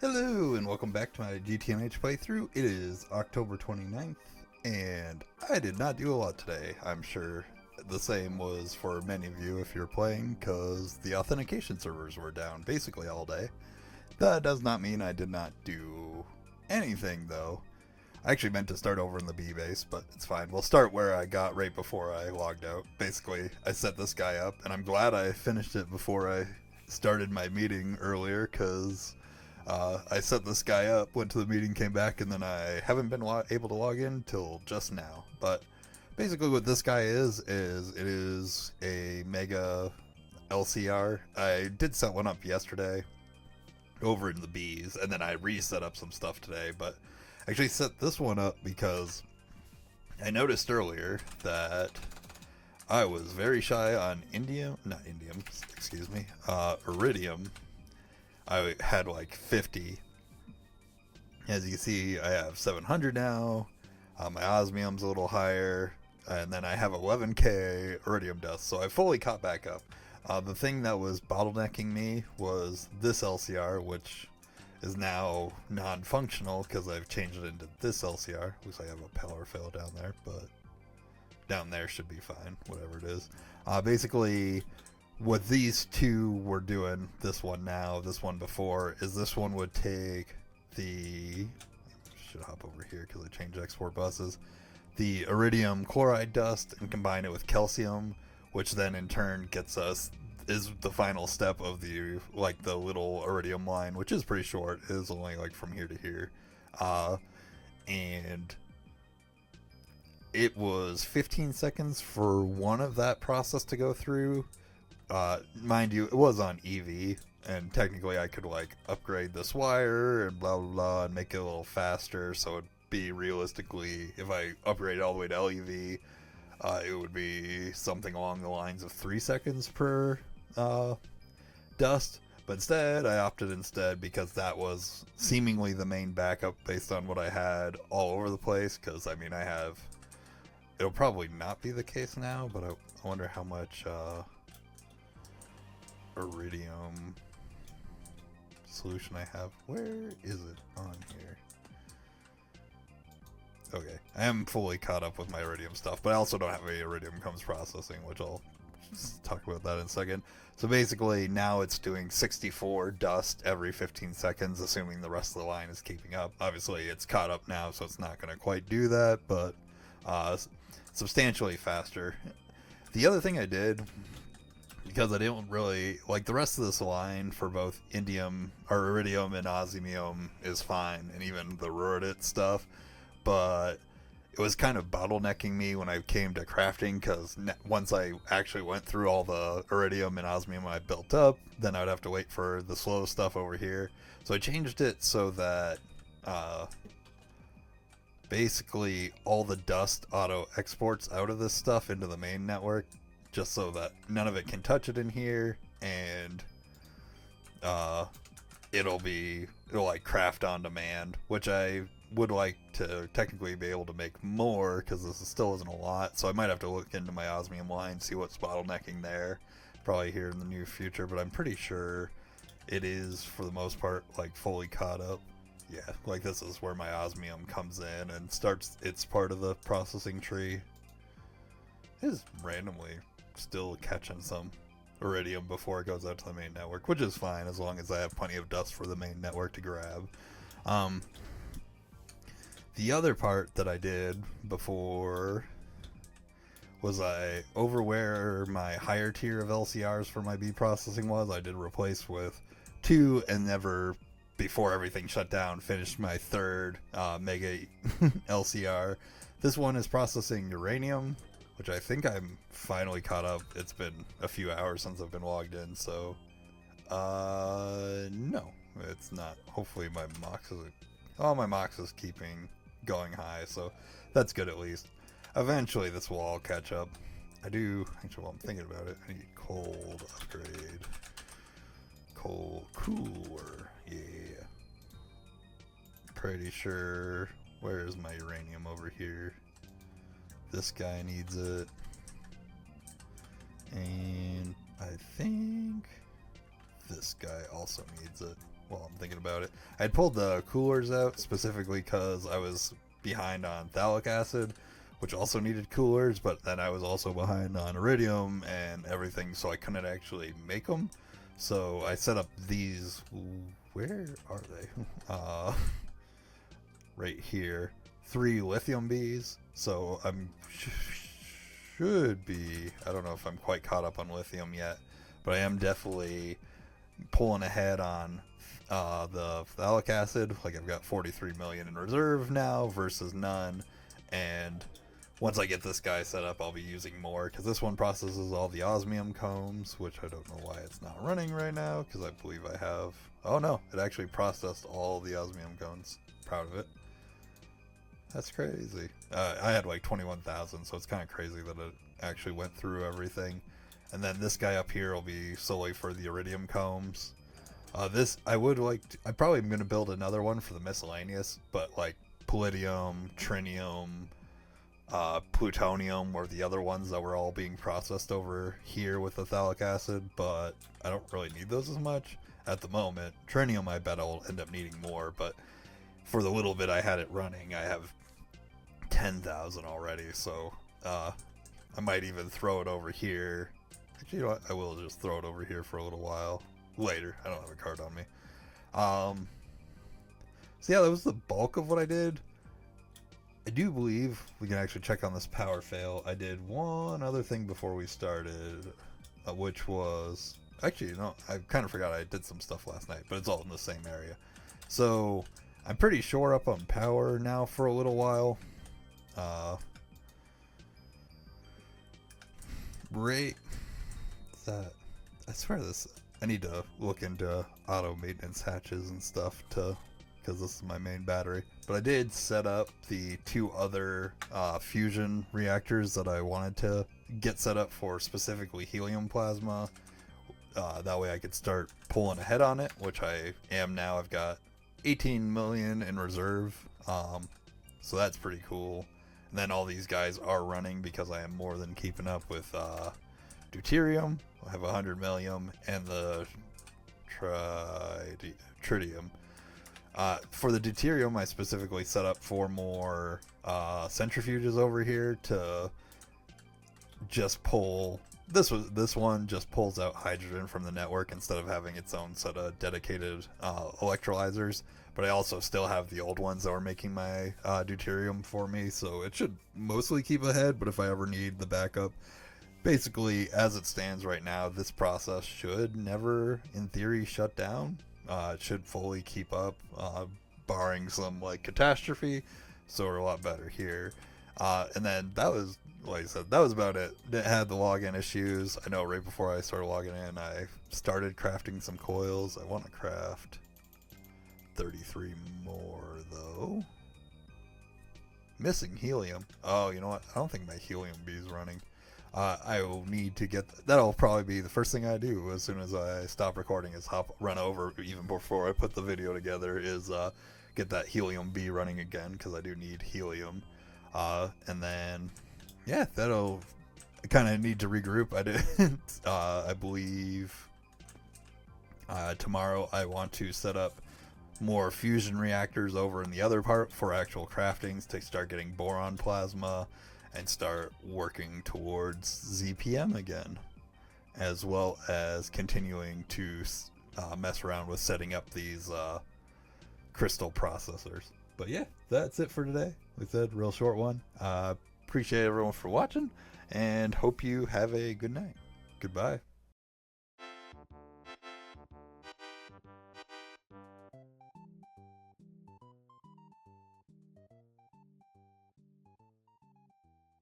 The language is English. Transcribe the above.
Hello and welcome back to my GTNH playthrough. It is October 29th and I did not do a lot today. I'm sure the same was for many of you if you're playing because the authentication servers were down basically all day. That does not mean I did not do anything though. I actually meant to start over in the B base, but it's fine. We'll start where I got right before I logged out. Basically, I set this guy up and I'm glad I finished it before I started my meeting earlier because I set this guy up, went to the meeting, came back, and then I haven't been able to log in till just now. But basically what this guy is it is a mega LCR. I did set one up yesterday over in the Bs, and then I reset up some stuff today, but I actually set this one up because I noticed earlier that I was very shy on iridium. I had like 50. As you see, I have 700 now. My osmium's a little higher, and then I have 11k iridium dust, so I fully caught back up. The thing that was bottlenecking me was this LCR, which is now non-functional because I've changed it into this LCR. Looks like I have a power fail down there, but down there should be fine, whatever it is. Basically, what these two were doing, this one now, this one before, is this one would take the, should hop over here because I changed export buses, the iridium chloride dust and combine it with calcium, which then in turn gets us, is the final step of the, like the little iridium line, which is pretty short, it is only like from here to here, and it was 15 seconds for one of that process to go through. Mind you, it was on EV, and technically I could like upgrade this wire and blah blah blah and make it a little faster, so it'd be realistically, if I upgrade all the way to LEV, it would be something along the lines of 3 seconds per dust. But instead, I opted because that was seemingly the main backup based on what I had all over the place, because I mean I have, it'll probably not be the case now, but I wonder how much iridium solution I have. Where is it on here? Okay, I am fully caught up with my iridium stuff, but I also don't have any iridium comes processing, which I'll just talk about that in a second. So basically now it's doing 64 dust every 15 seconds, assuming the rest of the line is keeping up. Obviously it's caught up now, so it's not going to quite do that, but substantially faster. The other thing I did, because I didn't really like the rest of this line for both iridium and osmium is fine, and even the ruridit stuff, but it was kind of bottlenecking me when I came to crafting, because once I actually went through all the iridium and osmium I built up, then I'd have to wait for the slow stuff over here. So I changed it so that basically all the dust auto exports out of this stuff into the main network, just so that none of it can touch it in here, and it'll like craft on demand, which I would like to technically be able to make more, because this still isn't a lot, so I might have to look into my osmium line, see what's bottlenecking there, probably here in the near future, but I'm pretty sure it is for the most part like fully caught up. Yeah, like this is where my osmium comes in and starts its part of the processing tree. It is randomly still catching some iridium before it goes out to the main network, which is fine as long as I have plenty of dust for the main network to grab. The other part that I did before was I, over where my higher tier of LCRs for my B processing was, I did replace with 2, and never, before everything shut down, finished my 3rd mega LCR. This one is processing uranium, which I think I'm finally caught up. It's been a few hours since I've been logged in, so no, it's not. Hopefully my mox is keeping going high, so that's good at least. Eventually this will all catch up. Actually, while I'm thinking about it, I need cold upgrade. Cold cooler, yeah. Pretty sure, where's my uranium over here? This guy needs it. And I think this guy also needs it. while I'm thinking about it. I had pulled the coolers out specifically because I was behind on phthalic acid, which also needed coolers, but then I was also behind on iridium and everything, so I couldn't actually make them. So I set up these. Where are they? Right here. 3 lithium bees. So I'm should be. I don't know if I'm quite caught up on lithium yet, but I am definitely pulling ahead on the phthalic acid. Like I've got 43 million in reserve now versus none, and once I get this guy set up, I'll be using more, because this one processes all the osmium combs, which I don't know why it's not running right now, because I believe I have... Oh no, it actually processed all the osmium cones. Proud of it. That's crazy. I had like 21,000, so it's kind of crazy that it actually went through everything. And then this guy up here will be solely for the iridium combs. This, I would like to, I probably am going to build another one for the miscellaneous, but like palladium, trinium, plutonium were the other ones that were all being processed over here with the phthalic acid, but I don't really need those as much at the moment. Trinium, I bet I'll end up needing more, but for the little bit I had it running, I have 10,000 already, so I might even throw it over here. Actually, you know what? I will just throw it over here for a little while later. I don't have a card on me. So yeah, that was the bulk of what I did. I do believe we can actually check on this power fail. I did one other thing before we started, which was... Actually, no, I kind of forgot I did some stuff last night, but it's all in the same area. So, I'm pretty sure up on power now for a little while. Right... That... I swear this... I need to look into auto maintenance hatches and stuff to... because this is my main battery. But I did set up the 2 other fusion reactors that I wanted to get set up for specifically helium plasma. That way I could start pulling ahead on it, which I am now. I've got 18 million in reserve, so that's pretty cool. And then all these guys are running because I am more than keeping up with deuterium. I have 100 million and the tritium. For the deuterium, I specifically set up 4 more centrifuges over here to just pull. This one just pulls out hydrogen from the network instead of having its own set of dedicated electrolyzers. But I also still have the old ones that were making my deuterium for me, so it should mostly keep ahead. But if I ever need the backup, basically as it stands right now, this process should never, in theory, shut down. It should fully keep up, barring some like catastrophe, so we're a lot better here. And then that was, like I said, that was about it. It had the login issues. I know right before I started logging in, I started crafting some coils. I want to craft 33 more though. Missing helium. Oh, you know what? I don't think my helium bee is running. I will need to get... That'll probably be the first thing I do as soon as I stop recording is run over, even before I put the video together, is get that helium bee running again, because I do need helium. And then, yeah, that'll... I kind of need to regroup. I did. I believe tomorrow I want to set up more fusion reactors over in the other part for actual craftings to start getting boron plasma and start working towards ZPM again, as well as continuing to mess around with setting up these crystal processors. But yeah, that's it for today. Like I said, real short one. Appreciate everyone for watching, and hope you have a good night. Goodbye.